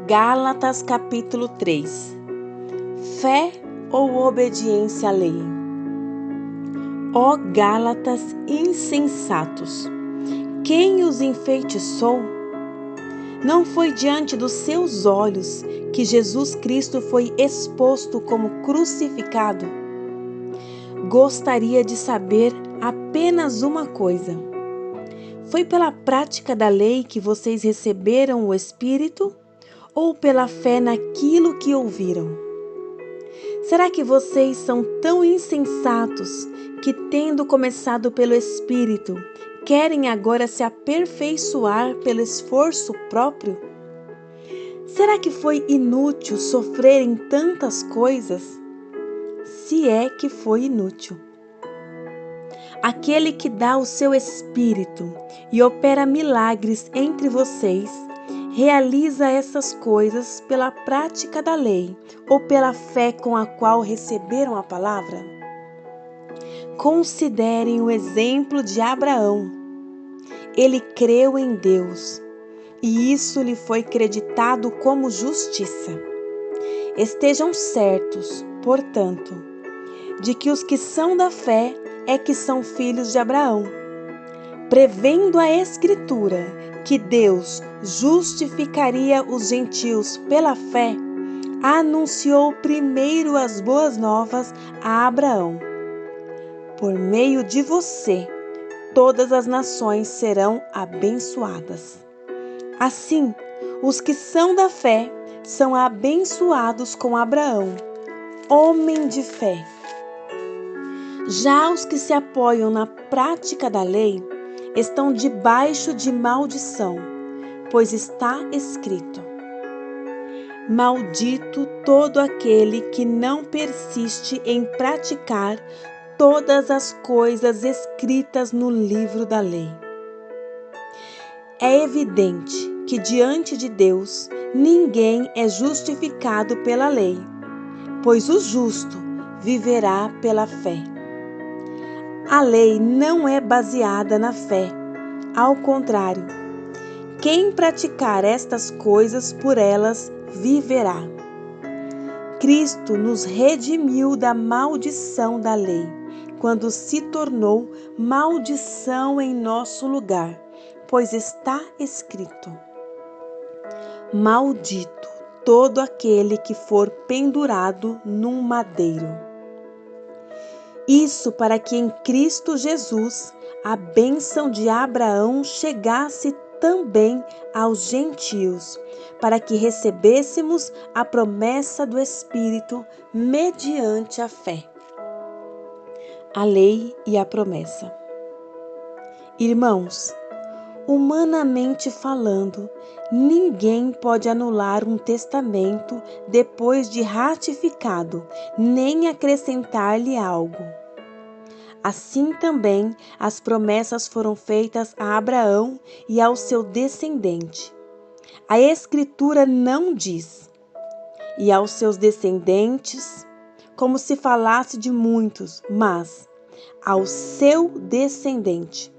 Gálatas capítulo 3. Fé ou obediência à lei? Ó Gálatas insensatos, quem os enfeitiçou? Não foi diante dos seus olhos que Jesus Cristo foi exposto como crucificado? Gostaria de saber apenas uma coisa: foi pela prática da lei que vocês receberam o Espírito ou pela fé naquilo que ouviram? Será que vocês são tão insensatos que, tendo começado pelo Espírito, querem agora se aperfeiçoar pelo esforço próprio? Será que foi inútil sofrerem tantas coisas? Se é que foi inútil. Aquele que dá o seu Espírito e opera milagres entre vocês, realiza essas coisas pela prática da lei ou pela fé com a qual receberam a palavra? Considerem o exemplo de Abraão. Ele creu em Deus e isso lhe foi creditado como justiça. Estejam certos, portanto, de que os que são da fé é que são filhos de Abraão. Prevendo a Escritura que Deus justificaria os gentios pela fé, anunciou primeiro as boas novas a Abraão. Por meio de você, todas as nações serão abençoadas. Assim, os que são da fé são abençoados com Abraão, homem de fé. Já os que se apoiam na prática da lei estão debaixo de maldição, pois está escrito: maldito todo aquele que não persiste em praticar todas as coisas escritas no livro da lei. É evidente que diante de Deus ninguém é justificado pela lei, pois o justo viverá pela fé. A lei não é baseada na fé. Ao contrário, quem praticar estas coisas por elas viverá. Cristo nos redimiu da maldição da lei, quando se tornou maldição em nosso lugar, pois está escrito: maldito todo aquele que for pendurado num madeiro. Isso para que em Cristo Jesus a bênção de Abraão chegasse também aos gentios, para que recebêssemos a promessa do Espírito mediante a fé. A lei e a promessa. Irmãos, humanamente falando, ninguém pode anular um testamento depois de ratificado, nem acrescentar-lhe algo. Assim também as promessas foram feitas a Abraão e ao seu descendente. A Escritura não diz: e aos seus descendentes, como se falasse de muitos, mas ao seu descendente,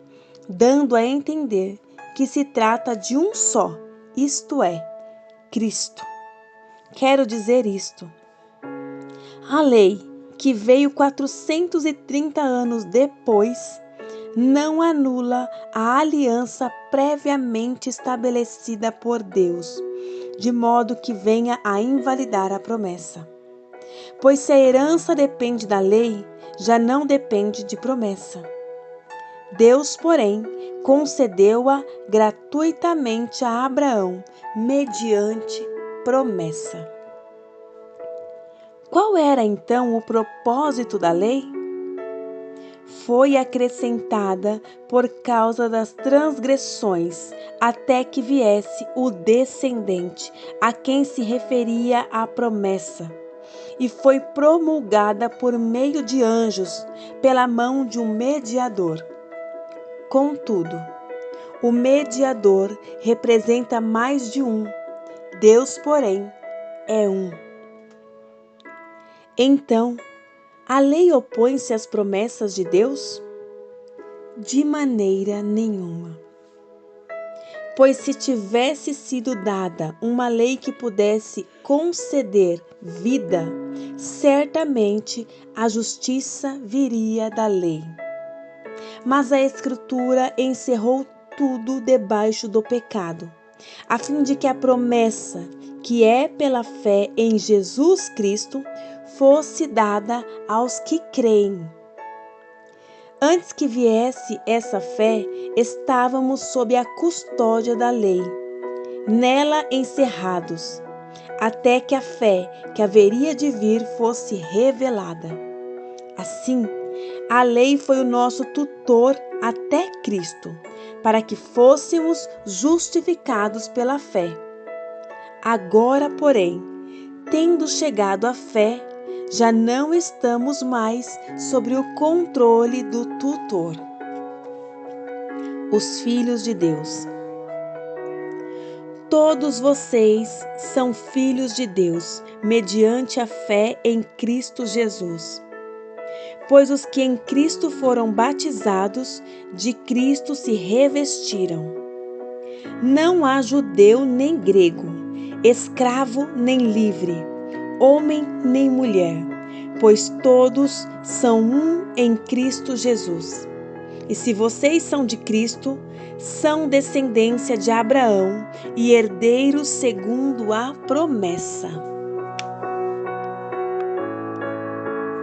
dando a entender que se trata de um só, isto é, Cristo. Quero dizer isto: a lei, que veio 430 anos depois, não anula a aliança previamente estabelecida por Deus, de modo que venha a invalidar a promessa. Pois se a herança depende da lei, já não depende de promessa. Deus, porém, concedeu-a gratuitamente a Abraão, mediante promessa. Qual era então o propósito da lei? Foi acrescentada por causa das transgressões, até que viesse o descendente, a quem se referia a promessa, e foi promulgada por meio de anjos, pela mão de um mediador. Contudo, o mediador representa mais de um, Deus, porém, é um. Então, a lei opõe-se às promessas de Deus? De maneira nenhuma. Pois se tivesse sido dada uma lei que pudesse conceder vida, certamente a justiça viria da lei. Mas a Escritura encerrou tudo debaixo do pecado, a fim de que a promessa, que é pela fé em Jesus Cristo, fosse dada aos que creem. Antes que viesse essa fé, estávamos sob a custódia da lei, nela encerrados, até que a fé que haveria de vir fosse revelada. Assim, a lei foi o nosso tutor até Cristo, para que fôssemos justificados pela fé. Agora, porém, tendo chegado à fé, já não estamos mais sob o controle do tutor. Os filhos de Deus. Todos vocês são filhos de Deus, mediante a fé em Cristo Jesus. Pois os que em Cristo foram batizados, de Cristo se revestiram. Não há judeu nem grego, escravo nem livre, homem nem mulher, pois todos são um em Cristo Jesus. E se vocês são de Cristo, são descendência de Abraão e herdeiros segundo a promessa.